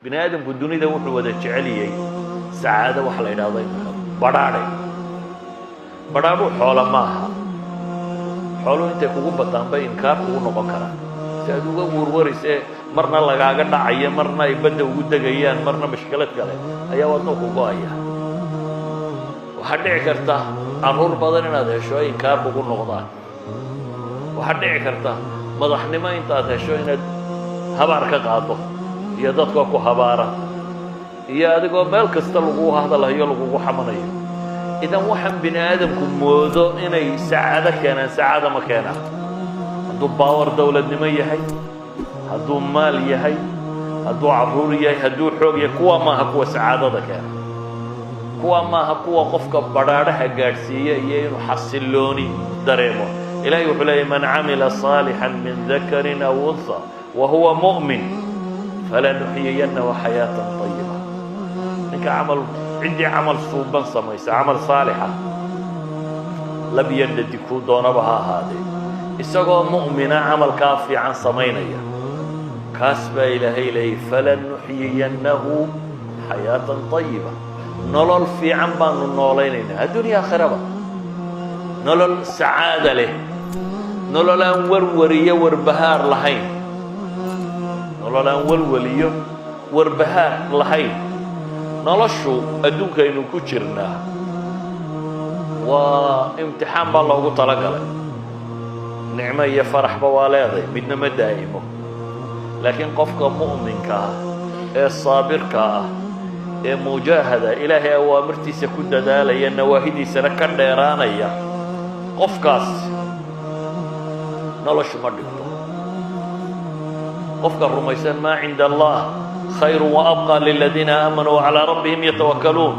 بني آدم كدوني ده وحده وده جعليه سعادة وحلا إلى ضيم بدارو حول معها حولو أنت كوكو بطان بإنكار كوكو نقكرا سأدوغا وروريس مرنا لغاقا نعيا مرنا يبدأ وقود دقيان مرنا مشكلة كالي أيا وطنو كوكو أيا وحد عكرتا أرور بدن هذا شوي إنكار كوكو نقضان وحد عكرتا مضحنما انت هذا شوي إن هبارك قاطو iyo dadka ku habaara iyo adigoo meel kasta lagu hadalayo lagu xamanayo idan waxan bini aadamku moodo inay saacada keenan saacada ma keenan haduu power dawladnimo yahay haduu maal yahay haduu caruur yahay haduu xoog yahay kuwa ma ha kuwa saacadada keenan kuwa ma ha kuwa qofka baraaraha gaarsiiya iyo inuu xasilooni dareemo ilaahay wuxuu leeyahay man amila salihan min dhakarin aw untha wa huwa mu'min فلنحيينه حياة طيبة. إنك عندي عمل صوبا سميس عمل صالحة لم يندكو دون بها هذه. إسقى مؤمنا عمل كافي عن سمينية كاسب إلهي لي فلنحيينه حياة طيبة. نلل في عمبان النولين الدنيا خربة نلل سعادة له نلل أنور ورية وربهار لهين nololaan walwaliyo warbahaar lahayn noloshu adduunka aynu ku jirnaa waa imtixaan baa loogu talagalay nicmo iyo faraxba waa leedahay midna ma daa'imo laakiin qofka mu'minka ah ee saabirka ah ee mujaahada ilaahay awaamirtiisa ku dadaalaya nawaahidiisana ka dheeraanaya qofkaas noloshu ma dhigto قفك الرميسان ما عند الله خير وأبقى للذين آمنوا وعلى ربهم يتوكلون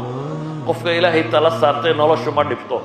قفك إلهي تلسارتين الله شو ما نفتو